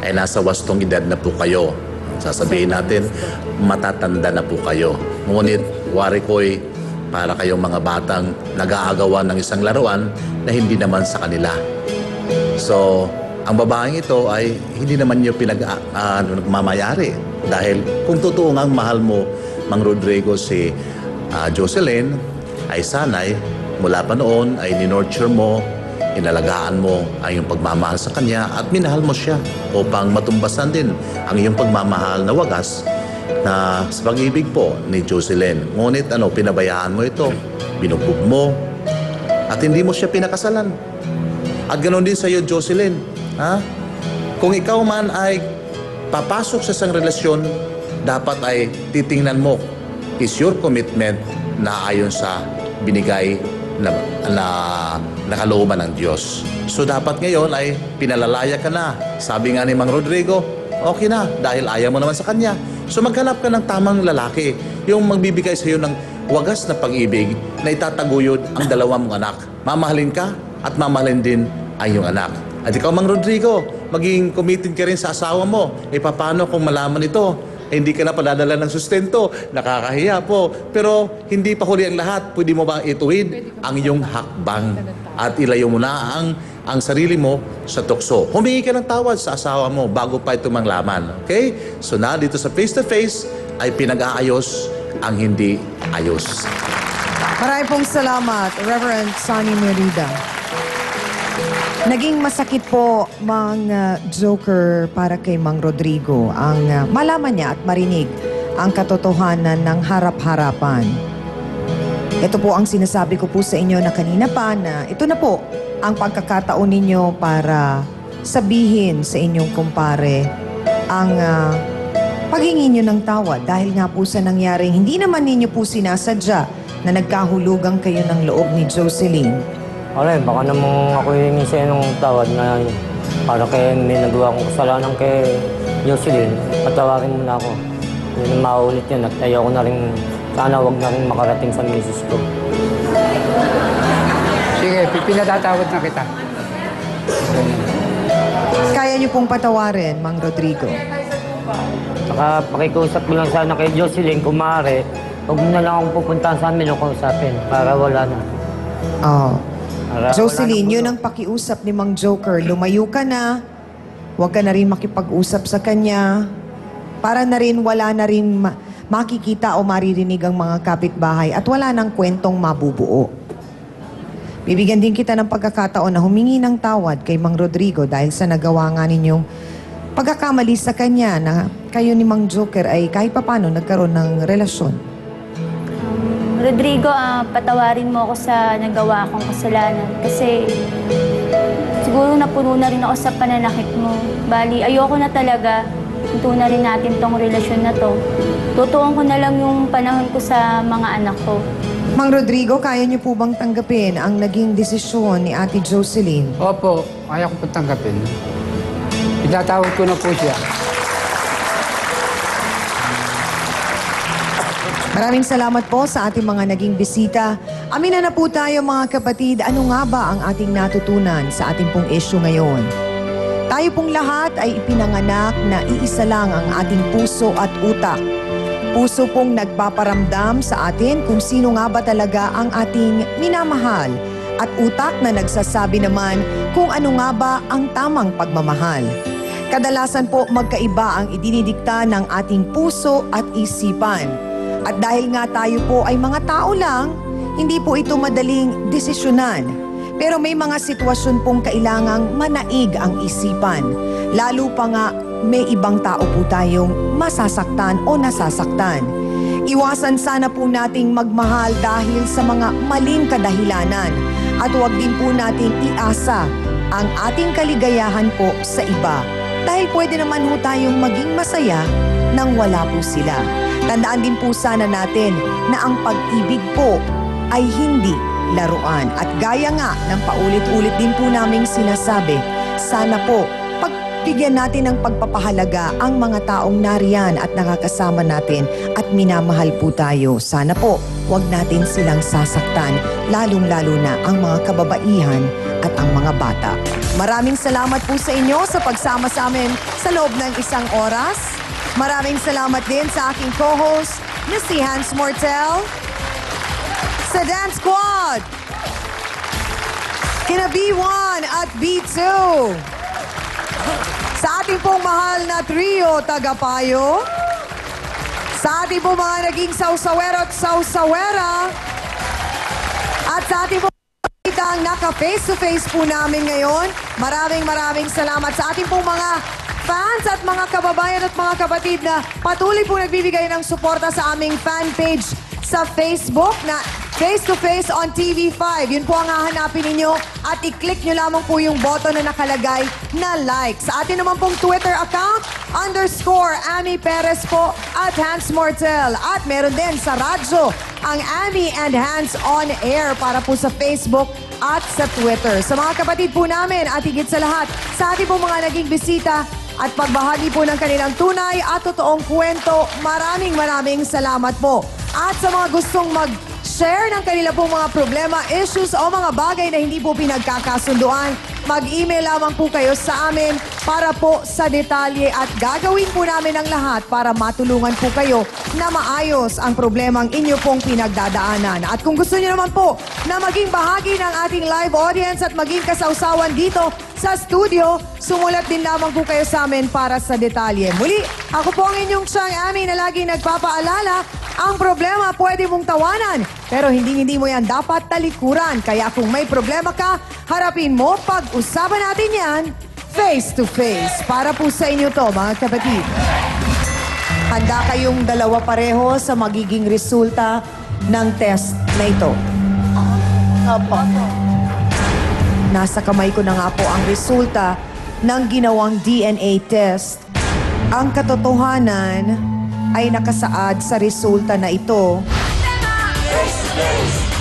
ay nasa wastong edad na po kayo. Sasabihin natin, matatanda na po kayo. Ngunit, wari ko'y para kayong mga batang nag-aagawan ng isang laruan na hindi naman sa kanila. So, ang babaeng ito ay hindi naman niyo nagmamayari. Dahil kung totoo ngang mahal mo, Mang Rodrigo, si Jocelyn, ay sanay, mula pa noon ay ninurture mo, inalagaan mo ang iyong pagmamahal sa kanya at minahal mo siya upang matumbasan din ang iyong pagmamahal na wagas na sa pag-ibig po ni Jocelyn. Ngunit pinabayaan mo ito, binugbog mo, at hindi mo siya pinakasalan. At ganoon din sa iyo, Jocelyn. Kung ikaw man ay papasok sa isang relasyon, dapat ay titingnan mo, is your commitment na ayon sa binigay na nakalooban ng Diyos. So dapat ngayon ay pinalalaya ka na. Sabi nga ni Mang Rodrigo, okay na dahil ayaw mo naman sa kanya. So maghanap ka ng tamang lalaki, yung magbibigay sa iyo ng wagas na pag-ibig na itataguyod ang dalawa mong anak. Mamahalin ka at mamahalin din ang iyong anak. At ikaw, Mang Rodrigo, maging committed ka rin sa asawa mo. Paano kung malaman ito? Hindi ka na padadala ng sustento, nakakahiya po. Pero hindi pa huli ang lahat. Pwede mo ba ituwid ang iyong hakbang at ilayo mo na ang sarili mo sa tukso. Humingi ka ng tawad sa asawa mo bago pa ito manglaman. Okay? So na dito sa face-to-face ay pinag-aayos ang hindi ayos. Maraming pong salamat, Reverend Sonny Merida. Naging masakit po, Mang Joker, para kay Mang Rodrigo ang malaman niya at marinig ang katotohanan ng harap-harapan. Ito po ang sinasabi ko po sa inyo na kanina pa na ito na po ang pagkakataon ninyo para sabihin sa inyong kumpare ang paghingi nyo ng tawad dahil nga po sa nangyaring hindi naman ninyo po sinasadya na nagkahulugan kayo ng loob ni Jocelyn. Baka namang ako hihingi sa'yo ng tawad na para kay may nagawa kong kasalanan kay Jocelyn. Patawarin mo na ako. Hindi na maulit yan at ayaw ko na rin, sana wag na rin makarating sa misis ko. Sige, pinatatawad na kita. Kaya niyo pong patawarin, Mang Rodrigo. Saka pakikusap ko lang sana kay Jocelyn, kung maaari, huwag mo na lang akong pupuntahan sa amin o kausapin para wala na. Jocelyn, yun ang pakiusap ni Mang Joker. Lumayo ka na, huwag ka na rin makipag-usap sa kanya, para na rin wala na rin makikita o maririnig ang mga kapitbahay at wala nang kwentong mabubuo. Bibigyan din kita ng pagkakataon na humingi ng tawad kay Mang Rodrigo dahil sa nagawa nga ninyong pagkakamali sa kanya na kayo ni Mang Joker ay kahit papano nagkaroon ng relasyon. Rodrigo, patawarin mo ako sa nagawa kong kasalanan kasi siguro napuno na rin ako sa pananakit mo. Bali, ayoko na talaga. Ito na rin natin tong relasyon na to. Tutuon ko na lang yung panahon ko sa mga anak ko. Mang Rodrigo, kaya niyo po bang tanggapin ang naging desisyon ni Ate Jocelyn? Opo, kaya ko po tanggapin. Itatawag ko na po siya. Maraming salamat po sa ating mga naging bisita. Amina na po tayo mga kapatid, ano nga ba ang ating natutunan sa ating pong issue ngayon? Tayo pong lahat ay ipinanganak na iisa lang ang ating puso at utak. Puso pong nagpaparamdam sa atin kung sino nga ba talaga ang ating minamahal at utak na nagsasabi naman kung ano nga ba ang tamang pagmamahal. Kadalasan po magkaiba ang idinidikta ng ating puso at isipan. At dahil nga tayo po ay mga tao lang, hindi po ito madaling desisyonan. Pero may mga sitwasyon pong kailangang manaig ang isipan. Lalo pa nga may ibang tao po tayong masasaktan o nasasaktan. Iwasan sana po nating magmahal dahil sa mga maling kadahilanan at huwag din po nating iasa ang ating kaligayahan po sa iba. Dahil pwede naman po tayong maging masaya nang wala po sila. Tandaan din po sana natin na ang pag-ibig po ay hindi laruan. At gaya nga ng paulit-ulit din po naming sinasabi, sana po pagbigyan natin ng pagpapahalaga ang mga taong nariyan at nakakasama natin at minamahal po tayo. Sana po wag natin silang sasaktan, lalong-lalo na ang mga kababaihan at ang mga bata. Maraming salamat po sa inyo sa pagsama sa amin sa loob ng isang oras. Maraming salamat din sa aking co-host na si Hans Mortel, sa Dance Squad, kina B1 at B2, sa ating pong mahal na trio tagapayo, sa ating pong mga naging sausawero at sausawera, at sa ating pong ang naka-face-to-face po namin ngayon. Maraming salamat sa ating pong mga fans at mga kababayan at mga kapatid na patuloy po nagbibigay ng suporta sa aming fan page sa Facebook na Face to Face on TV5. Yun po ang hahanapin ninyo at i-click nyo lamang po yung button na nakalagay na like. Sa atin naman pong Twitter account, _Ami Perez po at Hans Mortel. At meron din sa radyo ang Ami and Hans on Air para po sa Facebook at sa Twitter. Sa mga kapatid po namin at higit sa lahat, sa ating po mga naging bisita at pagbahagi po ng kanilang tunay at totoong kwento, maraming salamat po. At sa mga gustong mag-share ng kanila pong mga problema, issues o mga bagay na hindi po pinagkakasunduan, mag-email lamang po kayo sa amin para po sa detalye at gagawin po namin ang lahat para matulungan po kayo na maayos ang problemang inyo pong pinagdadaanan. At kung gusto niyo naman po na maging bahagi ng ating live audience at maging kasawsawan dito sa studio, sumulat din lamang po kayo sa amin para sa detalye. Muli, ako po ang inyong Chang Ami na laging nagpapaalala, ang problema pwede mong tawanan, pero hindi mo yan dapat talikuran. Kaya kung may problema ka, harapin mo, pag-usapan natin yan face to face. Para po sa inyo to, mga kapatid. Handa kayong dalawa pareho sa magiging resulta ng test na ito. Opo. Nasa kamay ko na nga po ang resulta ng ginawang DNA test. Ang katotohanan ay nakasaad sa resulta na ito. Face to face!